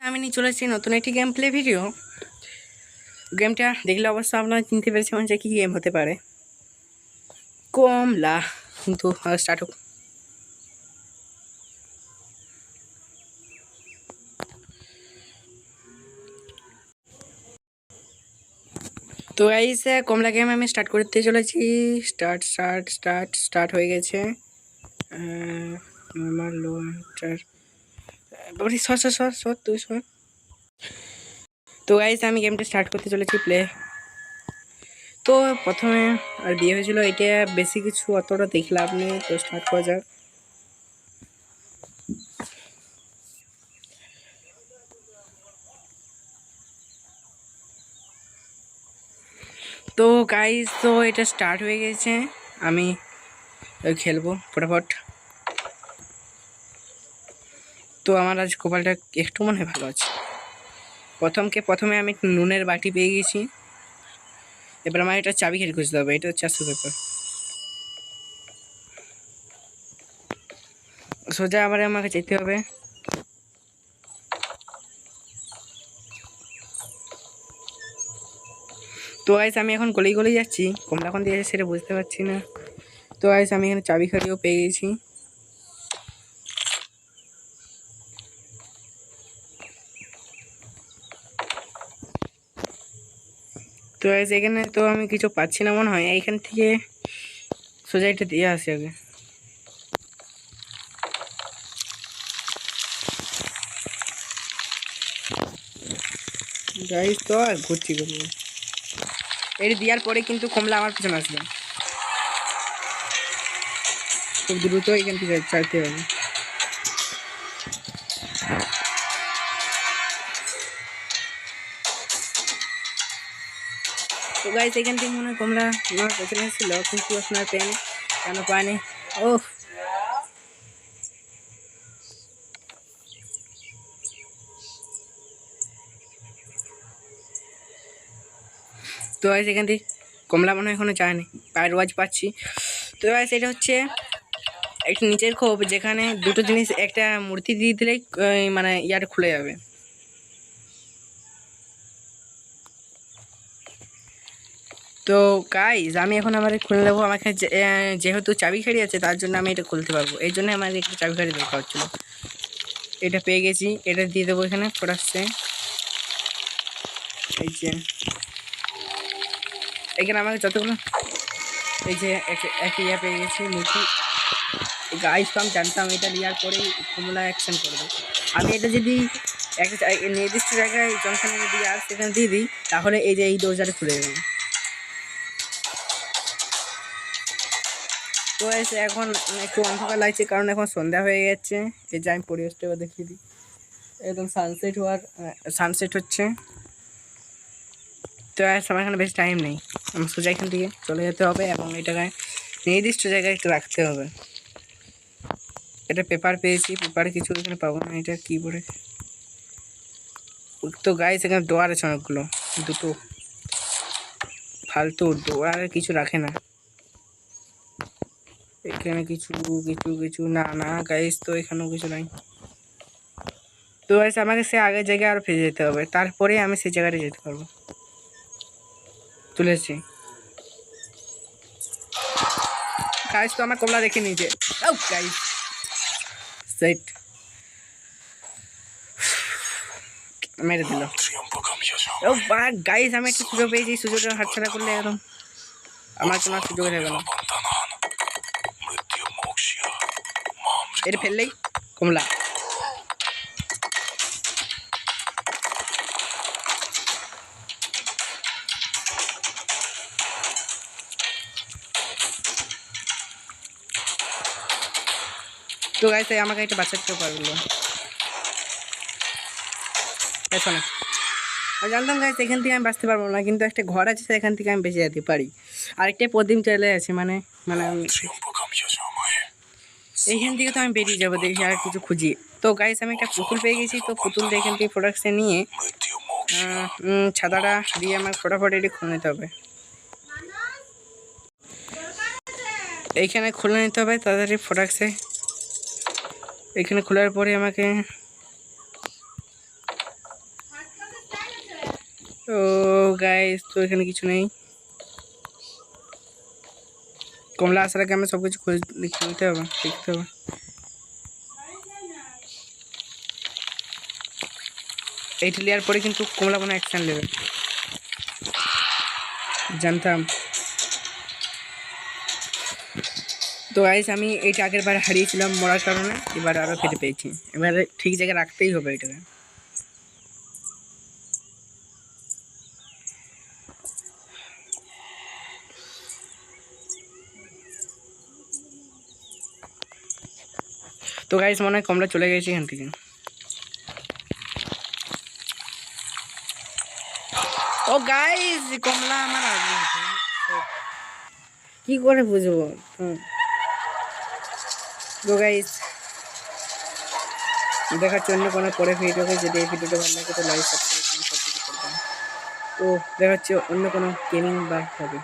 আমি নিয়ে চলে এসেছি নতুন একটি গেম প্লে ভিডিও। গেমটা দেখলে অবশ্য আপনারা চিনতে পেরেছেন যে কী গেম হতে পারে। কমলা কিন্তু স্টার্ট হোক। তো গাইস কমলা গেম আমি স্টার্ট করতে চলেছি। স্টার্ট হয়ে গেছে। নর্মাল লো সর তুই সর। তো গাইস আমি গেমটা স্টার্ট করতে চলেছি প্লে। তো প্রথমে আর বিয়ে হয়েছিল, এটা বেশি কিছু অতটা দেখলে আপনি। তো স্টার্ট করা যাক। তো গাইস তো এটা স্টার্ট হয়ে গেছে, আমি খেলবো ফটাফট। তো আমার আজ কপালটা একটু মনে হয় ভালো আছে। প্রথমে আমি নুনের বাটি পেয়ে গেছি। এবার আমার এটা চাবি খেয়ে খুঁজতে হবে, এটা হচ্ছে আসল ব্যাপার। সোজা আবার আমাকে যেতে হবে। তো গাইস আমি এখন গলি যাচ্ছি, কমলা কোন দিয়ে সেটা বুঝতে পারছি না। তো গাইস আমি এখানে চাবি খাড়িও পেয়ে গেছি। তো গাইস এখানে তো আমি কিছু পাচ্ছি না মনে হয়, এইখান থেকে সোজা এটা দিয়ে আসি আগে। গাইস তো আর ঘুরছি করবো, এটা দেওয়ার পরে কিন্তু কমলা আমার পিছনে আসবে। খুব দ্রুত এখান থেকে চাইতে হবে। তো গাইস এখান থেকে মনে হয় কমলা আমার পেছনে ছিল, কিন্তু আপনার পেন কেন পায়নি। ও তো গাইস এখান থেকে কমলা মনে হয় এখনো যায়নি, পায়ের ওয়াজ পাচ্ছি। তো গাইস এটা হচ্ছে একটা নিচের খোপ, যেখানে দুটো জিনিস একটা মূর্তি দিয়ে দিলেই মানে ইয়াটা খুলে যাবে। তো গাইস আমি এখন আমার খুলে নেবো। আমাকে যেহেতু চাবি খাড়ি আছে, তার জন্য আমি এটা খুলতে পারবো। এই জন্য আমার একটু চাবি খাড়ি দরকার হচ্ছিল। এটা পেয়ে গেছি, এটা দিয়ে দেবো এখানে পড়াচ্ছে। এই যে এখানে আমাকে যতগুলো এই যে এক ইয়া পেয়ে গেছি মূর্তি। গাইস তো আমি জানতাম এটা নেওয়ার পরেই কমলা অ্যাকশন করবে। আমি এটা যদি একটা নির্দিষ্ট জায়গায় জনসনের দিয়ে আর সেখানে দিয়ে দিই, তাহলে এই যে এই দরজাটা খুলে যাবে। তো এসে এখন একটু অন্ধকার লাগছে, কারণ এখন সন্ধ্যা হয়ে গেছে। এই যে আমি পরিবেশটা দেখিয়ে দিই, একদম সানসেট হচ্ছে। তো আমার এখানে বেশি টাইম নেই, আমার সোজা এখান থেকে চলে যেতে হবে এবং এটাকে নির্দিষ্ট জায়গায় একটু রাখতে হবে। এটা পেপার পেয়েছি, পেপারে কিছু এখানে পাবো না। এটা কি করে? তো গাইস এখানে ডোয়ার আছে অনেকগুলো, দুটো ফালতু ডোয়ার কিছু রাখে না এখানে। কিছু কিছু কিছু না না গাইস, তো এখানেও কিছু নাই। তো গাইস আমাকে সে আগের জায়গায় আরো ফিরে যেতে হবে, তারপরে আমি সেই জায়গাটা যেতে পারবো। তুলেছি গাইস, তো আমার কমলা দেখে নিয়েছে। ও গাইস সেট মেরে দিল। ও গাইস আমি একটা সুযোগ পেয়েছি, সুযোগটা হাতছাড়া করলে একদম আমার কোনো সুযোগ থাকবে না। এটা ফেললেই কমলা। তো গাইস আমাকে একটা বাঁচাতে পারলো। শোনো, আমি জানতাম গাইস এখান থেকে আমি বাঁচতে পারবো না, কিন্তু একটা ঘর আছে সেখান থেকে আমি বেঁচে যেতে পারি। আরেকটা প্রদীপ চলে আছে, মানে মানে এইখান থেকে তো আমি বেরিয়ে যাবো। দেখি আর কিছু খুঁজি। তো গাইস আমি একটা পুতুল পেয়ে গেছি, তো পুতুল দিয়ে এখান থেকে প্রোডাক্টসে নিয়ে ছাতাটা দিয়ে আমার ফটাফট এটি খুলে নিতে হবে। এইখানে খুলে নিতে হবে তাড়াতাড়ি প্রোডাক্টসে। এখানে খোলার পরে আমাকে ও গাইস, তো এখানে কিছু নেই। কমলা আসার আগে আমি সব কিছু খোঁজ নিতে হবে, দেখতে হবে। এইটা নেওয়ার পরে কিন্তু কমলা কোনো অ্যাকশন নেবে, জানতাম। তো গাইস আমি এইটা আগের বার হারিয়েছিলাম মরার কারণে, এবার আরও ফিরে পেয়েছি। এবারে ঠিক জায়গায় রাখতেই হবে এটাকে। তো গাইস মনে হয় কমলা চলে গেছে এখান থেকে। ও গাইস, কমলা আমার আগে কি করে বুঝবো? তো গাইস দেখার জন্য কোনো পরে ভিডিওকে, যদি এই ভিডিওটা ভালো লাগে তো লাইক সাবস্ক্রাইব সব কিছু করবেন। তো দেখা হচ্ছে অন্য কোনো গেমিং বা হবে।